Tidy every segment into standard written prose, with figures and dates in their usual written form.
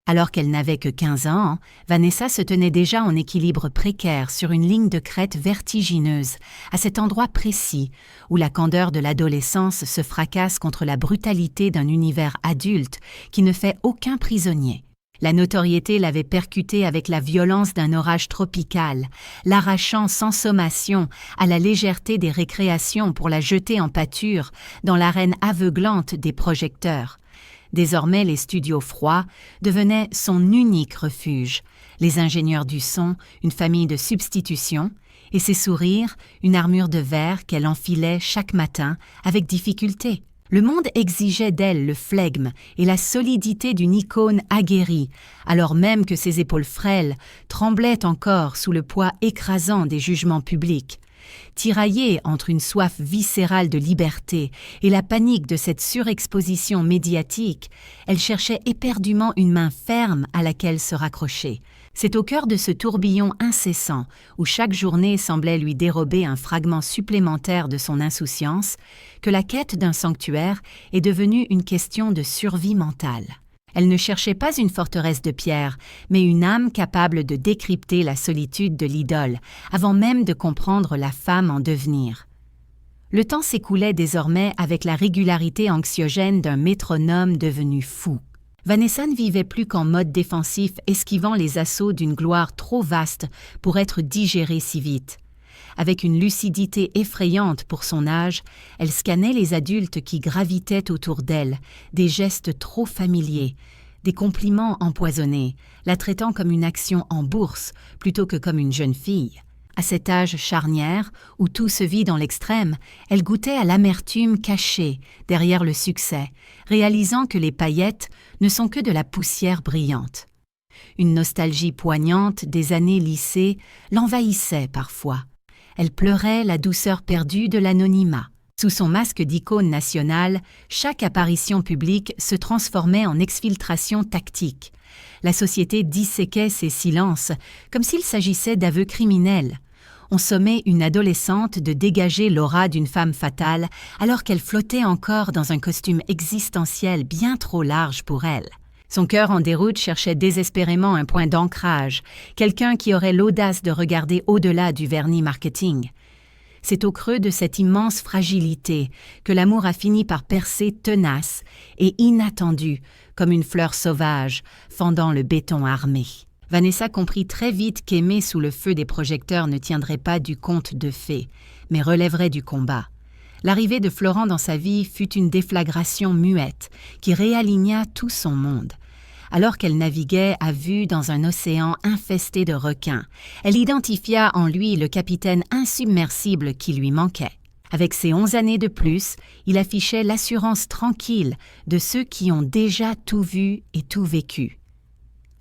Alors qu'elle n'avait que 15 ans, Vanessa se tenait déjà en équilibre précaire sur une ligne de crête vertigineuse, à cet endroit précis où la candeur de l'adolescence se fracasse contre la brutalité d'un univers adulte qui ne fait aucun prisonnier. La notoriété l'avait percutée avec la violence d'un orage tropical, l'arrachant sans sommation à la légèreté des récréations pour la jeter en pâture dans l'arène aveuglante des projecteurs. Désormais, les studios froids devenaient son unique refuge, les ingénieurs du son, une famille de substitution, et ses sourires, une armure de verre qu'elle enfilait chaque matin avec difficulté. Le monde exigeait d'elle le flegme et la solidité d'une icône aguerrie, alors même que ses épaules frêles tremblaient encore sous le poids écrasant des jugements publics. Tiraillée entre une soif viscérale de liberté et la panique de cette surexposition médiatique, elle cherchait éperdument une main ferme à laquelle se raccrocher. C'est au cœur de ce tourbillon incessant, où chaque journée semblait lui dérober un fragment supplémentaire de son insouciance, que la quête d'un sanctuaire est devenue une question de survie mentale. Elle ne cherchait pas une forteresse de pierre, mais une âme capable de décrypter la solitude de l'idole, avant même de comprendre la femme en devenir. Le temps s'écoulait désormais avec la régularité anxiogène d'un métronome devenu fou. Vanessa ne vivait plus qu'en mode défensif, esquivant les assauts d'une gloire trop vaste pour être digérée si vite. Avec une lucidité effrayante pour son âge, elle scannait les adultes qui gravitaient autour d'elle, des gestes trop familiers, des compliments empoisonnés, la traitant comme une action en bourse plutôt que comme une jeune fille. À cet âge charnière, où tout se vit dans l'extrême, elle goûtait à l'amertume cachée derrière le succès, réalisant que les paillettes ne sont que de la poussière brillante. Une nostalgie poignante des années lycée l'envahissait parfois. Elle pleurait la douceur perdue de l'anonymat. Sous son masque d'icône nationale, chaque apparition publique se transformait en exfiltration tactique. La société disséquait ses silences, comme s'il s'agissait d'aveux criminels. On sommait une adolescente de dégager l'aura d'une femme fatale, alors qu'elle flottait encore dans un costume existentiel bien trop large pour elle. Son cœur en déroute cherchait désespérément un point d'ancrage, quelqu'un qui aurait l'audace de regarder au-delà du vernis marketing. C'est au creux de cette immense fragilité que l'amour a fini par percer tenace et inattendu, comme une fleur sauvage, fendant le béton armé. Vanessa comprit très vite qu'aimer sous le feu des projecteurs ne tiendrait pas du conte de fées, mais relèverait du combat. L'arrivée de Florent dans sa vie fut une déflagration muette qui réaligna tout son monde. Alors qu'elle naviguait à vue dans un océan infesté de requins, elle identifia en lui le capitaine insubmersible qui lui manquait. Avec ses 11 années de plus, il affichait l'assurance tranquille de ceux qui ont déjà tout vu et tout vécu.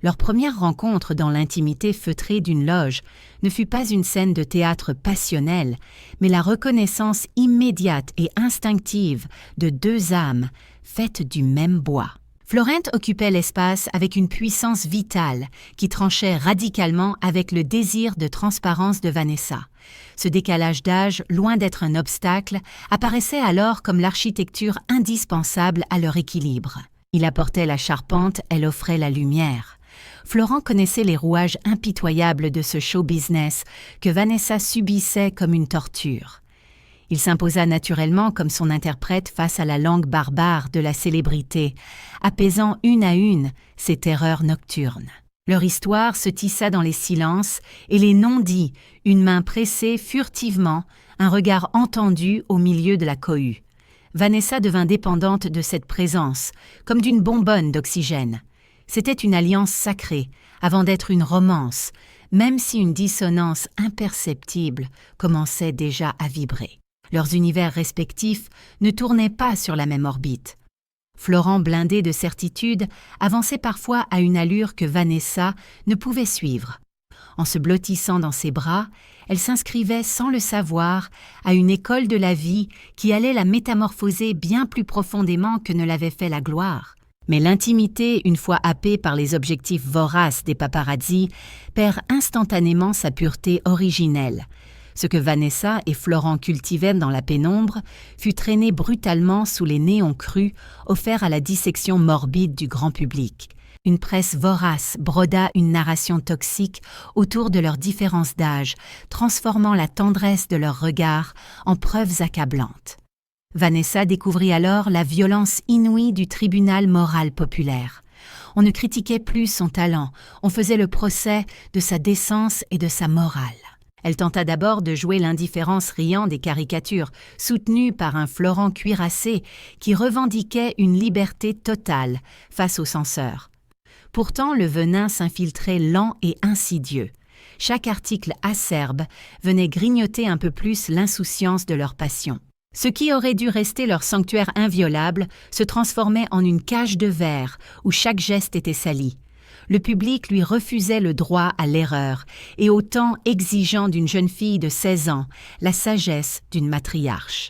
Leur première rencontre dans l'intimité feutrée d'une loge ne fut pas une scène de théâtre passionnel, mais la reconnaissance immédiate et instinctive de deux âmes faites du même bois. Florent occupait l'espace avec une puissance vitale qui tranchait radicalement avec le désir de transparence de Vanessa. Ce décalage d'âge, loin d'être un obstacle, apparaissait alors comme l'architecture indispensable à leur équilibre. Il apportait la charpente, elle offrait la lumière. Florent connaissait les rouages impitoyables de ce show business que Vanessa subissait comme une torture. Il s'imposa naturellement comme son interprète face à la langue barbare de la célébrité, apaisant une à une ses terreurs nocturnes. Leur histoire se tissa dans les silences et les non-dits, une main pressée furtivement, un regard entendu au milieu de la cohue. Vanessa devint dépendante de cette présence, comme d'une bonbonne d'oxygène. C'était une alliance sacrée, avant d'être une romance, même si une dissonance imperceptible commençait déjà à vibrer. Leurs univers respectifs ne tournaient pas sur la même orbite. Florent, blindé de certitude, avançait parfois à une allure que Vanessa ne pouvait suivre. En se blottissant dans ses bras, elle s'inscrivait sans le savoir à une école de la vie qui allait la métamorphoser bien plus profondément que ne l'avait fait la gloire. Mais l'intimité, une fois happée par les objectifs voraces des paparazzis, perd instantanément sa pureté originelle. Ce que Vanessa et Florent cultivaient dans la pénombre fut traîné brutalement sous les néons crus offerts à la dissection morbide du grand public. Une presse vorace broda une narration toxique autour de leurs différences d'âge, transformant la tendresse de leurs regards en preuves accablantes. Vanessa découvrit alors la violence inouïe du tribunal moral populaire. On ne critiquait plus son talent, on faisait le procès de sa décence et de sa morale. Elle tenta d'abord de jouer l'indifférence riant des caricatures, soutenue par un Florent cuirassé qui revendiquait une liberté totale face aux censeurs. Pourtant, le venin s'infiltrait lent et insidieux. Chaque article acerbe venait grignoter un peu plus l'insouciance de leur passion. Ce qui aurait dû rester leur sanctuaire inviolable se transformait en une cage de verre où chaque geste était sali. Le public lui refusait le droit à l'erreur et autant exigeant d'une jeune fille de 16 ans la sagesse d'une matriarche.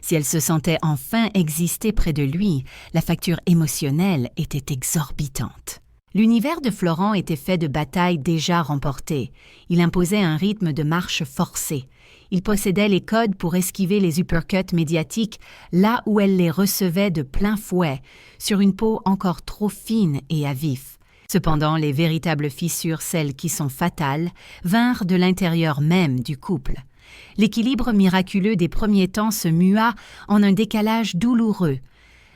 Si elle se sentait enfin exister près de lui, la facture émotionnelle était exorbitante. L'univers de Florent était fait de batailles déjà remportées. Il imposait un rythme de marche forcé. Il possédait les codes pour esquiver les uppercuts médiatiques là où elle les recevait de plein fouet, sur une peau encore trop fine et à vif. Cependant, les véritables fissures, celles qui sont fatales, vinrent de l'intérieur même du couple. L'équilibre miraculeux des premiers temps se mua en un décalage douloureux.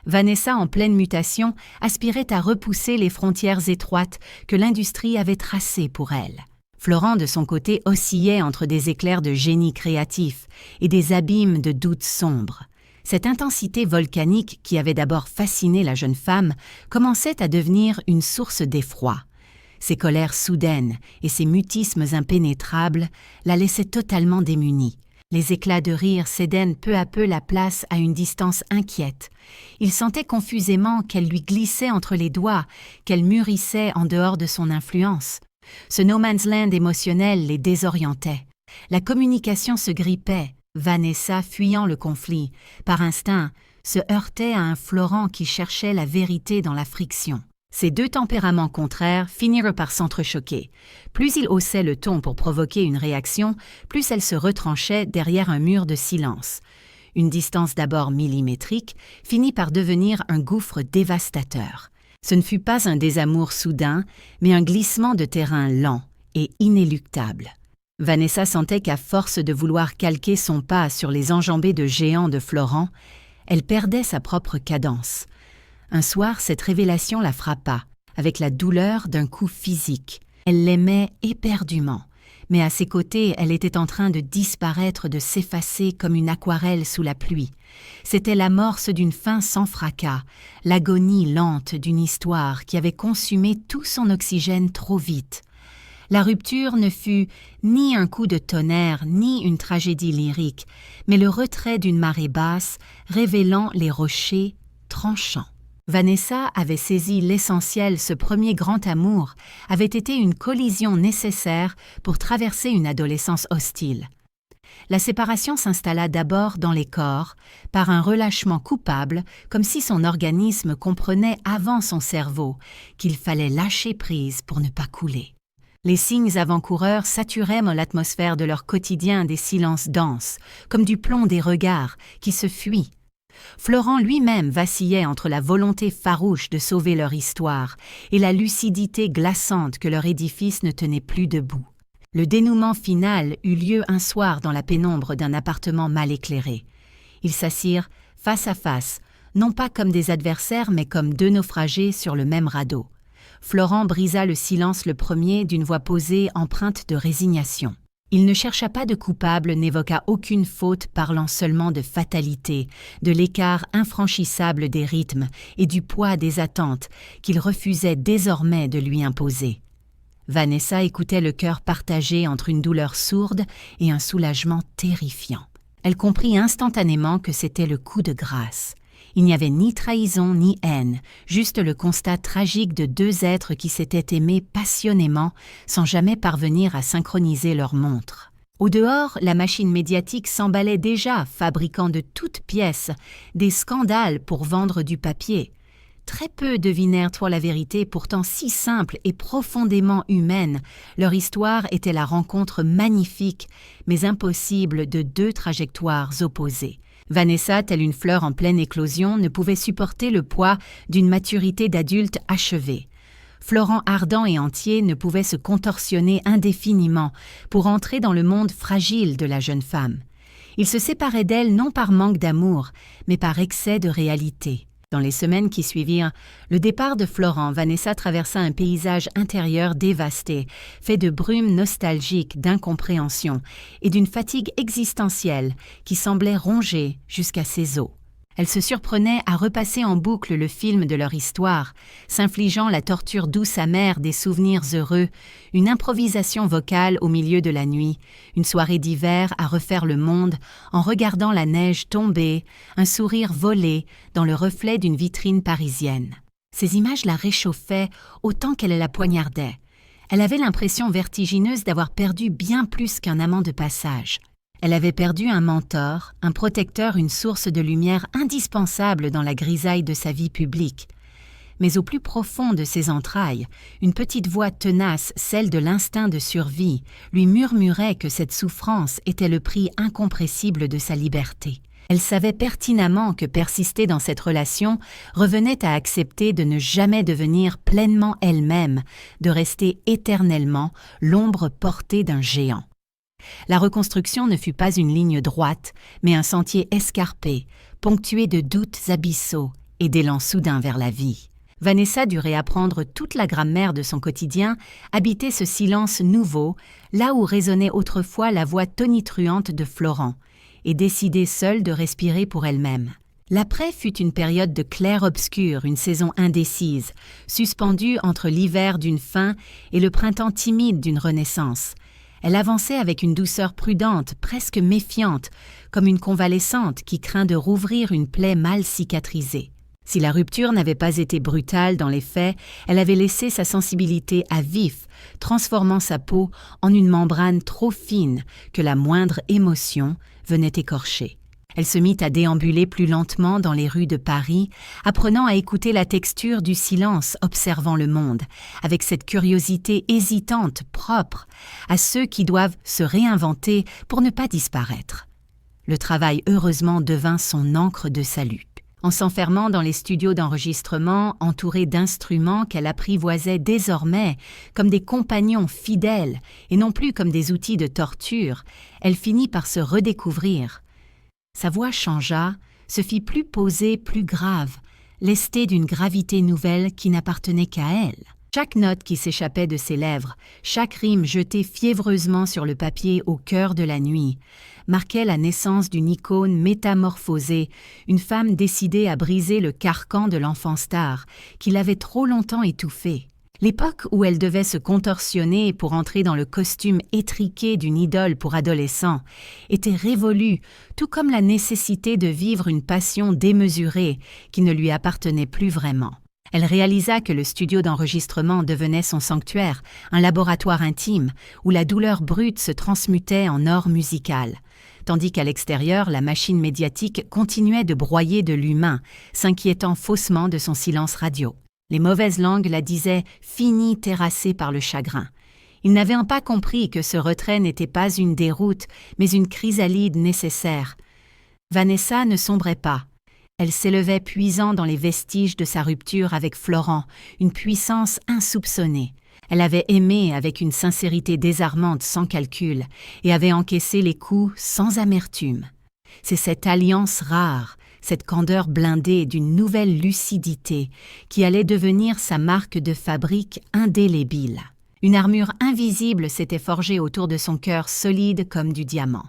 Vanessa, en pleine mutation, aspirait à repousser les frontières étroites que l'industrie avait tracées pour elle. Florent, de son côté, oscillait entre des éclairs de génie créatif et des abîmes de doutes sombres. Cette intensité volcanique qui avait d'abord fasciné la jeune femme commençait à devenir une source d'effroi. Ses colères soudaines et ses mutismes impénétrables la laissaient totalement démunie. Les éclats de rire cédaient peu à peu la place à une distance inquiète. Il sentait confusément qu'elle lui glissait entre les doigts, qu'elle mûrissait en dehors de son influence. Ce no man's land émotionnel les désorientait. La communication se grippait. Vanessa, fuyant le conflit, par instinct, se heurtait à un Florent qui cherchait la vérité dans la friction. Ces deux tempéraments contraires finirent par s'entrechoquer. Plus il haussait le ton pour provoquer une réaction, plus elle se retranchait derrière un mur de silence. Une distance d'abord millimétrique finit par devenir un gouffre dévastateur. Ce ne fut pas un désamour soudain, mais un glissement de terrain lent et inéluctable. Vanessa sentait qu'à force de vouloir calquer son pas sur les enjambées de géant de Florent, elle perdait sa propre cadence. Un soir, cette révélation la frappa, avec la douleur d'un coup physique. Elle l'aimait éperdument, mais à ses côtés, elle était en train de disparaître, de s'effacer comme une aquarelle sous la pluie. C'était l'amorce d'une fin sans fracas, l'agonie lente d'une histoire qui avait consumé tout son oxygène trop vite. La rupture ne fut ni un coup de tonnerre, ni une tragédie lyrique, mais le retrait d'une marée basse, révélant les rochers tranchants. Vanessa avait saisi l'essentiel, ce premier grand amour avait été une collision nécessaire pour traverser une adolescence hostile. La séparation s'installa d'abord dans les corps, par un relâchement coupable, comme si son organisme comprenait avant son cerveau qu'il fallait lâcher prise pour ne pas couler. Les signes avant-coureurs saturaient l'atmosphère de leur quotidien des silences denses, comme du plomb des regards qui se fuient. Florent lui-même vacillait entre la volonté farouche de sauver leur histoire et la lucidité glaçante que leur édifice ne tenait plus debout. Le dénouement final eut lieu un soir dans la pénombre d'un appartement mal éclairé. Ils s'assirent face à face, non pas comme des adversaires mais comme deux naufragés sur le même radeau. Florent brisa le silence le premier d'une voix posée empreinte de résignation. Il ne chercha pas de coupable, n'évoqua aucune faute, parlant seulement de fatalité, de l'écart infranchissable des rythmes et du poids des attentes qu'il refusait désormais de lui imposer. Vanessa écoutait le cœur partagé entre une douleur sourde et un soulagement terrifiant. Elle comprit instantanément que c'était le coup de grâce. Il n'y avait ni trahison ni haine, juste le constat tragique de deux êtres qui s'étaient aimés passionnément sans jamais parvenir à synchroniser leurs montres. Au dehors, la machine médiatique s'emballait déjà, fabriquant de toutes pièces des scandales pour vendre du papier. Très peu devinèrent la vérité, pourtant si simple et profondément humaine. Leur histoire était la rencontre magnifique, mais impossible de deux trajectoires opposées. Vanessa, telle une fleur en pleine éclosion, ne pouvait supporter le poids d'une maturité d'adulte achevée. Florent ardent et entier ne pouvait se contorsionner indéfiniment pour entrer dans le monde fragile de la jeune femme. Il se séparait d'elle non par manque d'amour, mais par excès de réalité. Dans les semaines qui suivirent le départ de Florent, Vanessa traversa un paysage intérieur dévasté, fait de brumes nostalgiques, d'incompréhension et d'une fatigue existentielle qui semblait ronger jusqu'à ses os. Elle se surprenait à repasser en boucle le film de leur histoire, s'infligeant la torture douce amère des souvenirs heureux, une improvisation vocale au milieu de la nuit, une soirée d'hiver à refaire le monde en regardant la neige tomber, un sourire voler dans le reflet d'une vitrine parisienne. Ces images la réchauffaient autant qu'elle la poignardaient. Elle avait l'impression vertigineuse d'avoir perdu bien plus qu'un amant de passage. Elle avait perdu un mentor, un protecteur, une source de lumière indispensable dans la grisaille de sa vie publique. Mais au plus profond de ses entrailles, une petite voix tenace, celle de l'instinct de survie, lui murmurait que cette souffrance était le prix incompressible de sa liberté. Elle savait pertinemment que persister dans cette relation revenait à accepter de ne jamais devenir pleinement elle-même, de rester éternellement l'ombre portée d'un géant. La reconstruction ne fut pas une ligne droite, mais un sentier escarpé, ponctué de doutes abyssaux et d'élan soudain vers la vie. Vanessa dut réapprendre toute la grammaire de son quotidien, habiter ce silence nouveau, là où résonnait autrefois la voix tonitruante de Florent, et décider seule de respirer pour elle-même. L'après fut une période de clair-obscur, une saison indécise, suspendue entre l'hiver d'une fin et le printemps timide d'une renaissance. Elle avançait avec une douceur prudente, presque méfiante, comme une convalescente qui craint de rouvrir une plaie mal cicatrisée. Si la rupture n'avait pas été brutale dans les faits, elle avait laissé sa sensibilité à vif, transformant sa peau en une membrane trop fine que la moindre émotion venait écorcher. Elle se mit à déambuler plus lentement dans les rues de Paris, apprenant à écouter la texture du silence, observant le monde, avec cette curiosité hésitante propre à ceux qui doivent se réinventer pour ne pas disparaître. Le travail, heureusement, devint son ancre de salut. En s'enfermant dans les studios d'enregistrement, entourée d'instruments qu'elle apprivoisait désormais comme des compagnons fidèles et non plus comme des outils de torture, elle finit par se redécouvrir. Sa voix changea, se fit plus posée, plus grave, lestée d'une gravité nouvelle qui n'appartenait qu'à elle. Chaque note qui s'échappait de ses lèvres, chaque rime jetée fiévreusement sur le papier au cœur de la nuit, marquait la naissance d'une icône métamorphosée, une femme décidée à briser le carcan de l'enfant star qui l'avait trop longtemps étouffée. L'époque où elle devait se contorsionner pour entrer dans le costume étriqué d'une idole pour adolescents était révolue, tout comme la nécessité de vivre une passion démesurée qui ne lui appartenait plus vraiment. Elle réalisa que le studio d'enregistrement devenait son sanctuaire, un laboratoire intime où la douleur brute se transmutait en or musical, tandis qu'à l'extérieur, la machine médiatique continuait de broyer de l'humain, s'inquiétant faussement de son silence radio. Les mauvaises langues la disaient finie, terrassée par le chagrin. Ils n'avaient pas compris que ce retrait n'était pas une déroute, mais une chrysalide nécessaire. Vanessa ne sombrait pas. Elle s'élevait puisant dans les vestiges de sa rupture avec Florent, une puissance insoupçonnée. Elle avait aimé avec une sincérité désarmante sans calcul et avait encaissé les coups sans amertume. C'est cette alliance rare, cette candeur blindée d'une nouvelle lucidité qui allait devenir sa marque de fabrique indélébile. Une armure invisible s'était forgée autour de son cœur solide comme du diamant.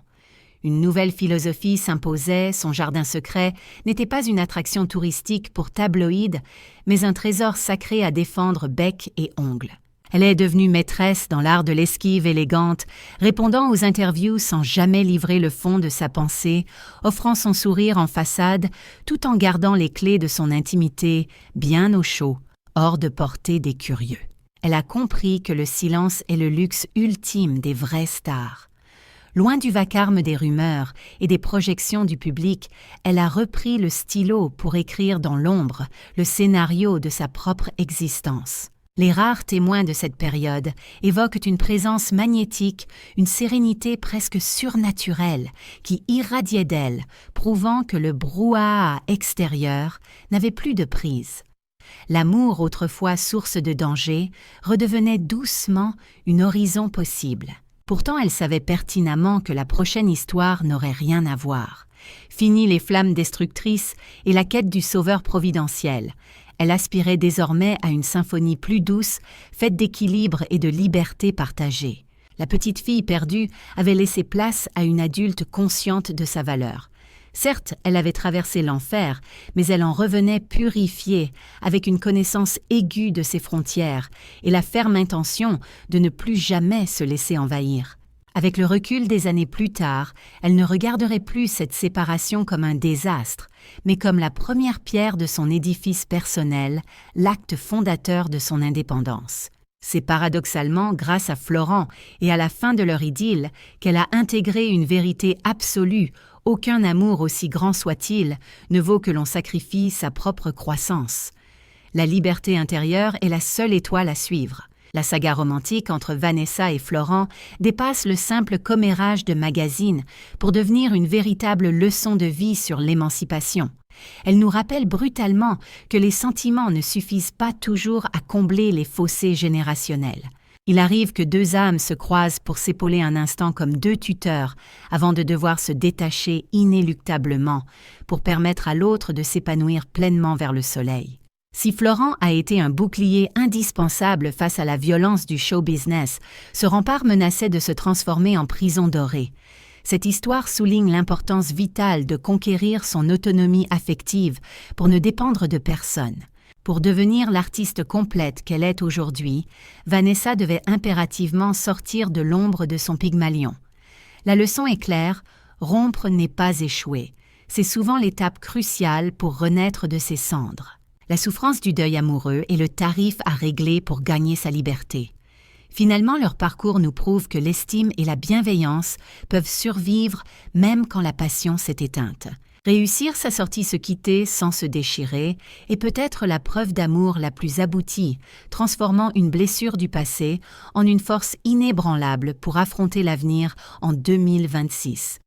Une nouvelle philosophie s'imposait, son jardin secret n'était pas une attraction touristique pour tabloïds, mais un trésor sacré à défendre bec et ongles. Elle est devenue maîtresse dans l'art de l'esquive élégante, répondant aux interviews sans jamais livrer le fond de sa pensée, offrant son sourire en façade, tout en gardant les clés de son intimité bien au chaud, hors de portée des curieux. Elle a compris que le silence est le luxe ultime des vraies stars. Loin du vacarme des rumeurs et des projections du public, elle a repris le stylo pour écrire dans l'ombre le scénario de sa propre existence. Les rares témoins de cette période évoquent une présence magnétique, une sérénité presque surnaturelle qui irradiait d'elle, prouvant que le brouhaha extérieur n'avait plus de prise. L'amour, autrefois source de danger, redevenait doucement une horizon possible. Pourtant, elle savait pertinemment que la prochaine histoire n'aurait rien à voir. Fini les flammes destructrices et la quête du sauveur providentiel. Elle aspirait désormais à une symphonie plus douce, faite d'équilibre et de liberté partagée. La petite fille perdue avait laissé place à une adulte consciente de sa valeur. Certes, elle avait traversé l'enfer, mais elle en revenait purifiée, avec une connaissance aiguë de ses frontières et la ferme intention de ne plus jamais se laisser envahir. Avec le recul des années plus tard, elle ne regarderait plus cette séparation comme un désastre, mais comme la première pierre de son édifice personnel, l'acte fondateur de son indépendance. C'est paradoxalement grâce à Florent et à la fin de leur idylle qu'elle a intégré une vérité absolue. Aucun amour, aussi grand soit-il, ne vaut que l'on sacrifie sa propre croissance. La liberté intérieure est la seule étoile à suivre. La saga romantique entre Vanessa et Florent dépasse le simple commérage de magazine pour devenir une véritable leçon de vie sur l'émancipation. Elle nous rappelle brutalement que les sentiments ne suffisent pas toujours à combler les fossés générationnels. Il arrive que deux âmes se croisent pour s'épauler un instant comme deux tuteurs avant de devoir se détacher inéluctablement pour permettre à l'autre de s'épanouir pleinement vers le soleil. Si Florent a été un bouclier indispensable face à la violence du show business, ce rempart menaçait de se transformer en prison dorée. Cette histoire souligne l'importance vitale de conquérir son autonomie affective pour ne dépendre de personne. Pour devenir l'artiste complète qu'elle est aujourd'hui, Vanessa devait impérativement sortir de l'ombre de son Pygmalion. La leçon est claire, rompre n'est pas échouer. C'est souvent l'étape cruciale pour renaître de ses cendres. La souffrance du deuil amoureux est le tarif à régler pour gagner sa liberté. Finalement, leur parcours nous prouve que l'estime et la bienveillance peuvent survivre même quand la passion s'est éteinte. Réussir sa sortie se quitter sans se déchirer est peut-être la preuve d'amour la plus aboutie, transformant une blessure du passé en une force inébranlable pour affronter l'avenir en 2026.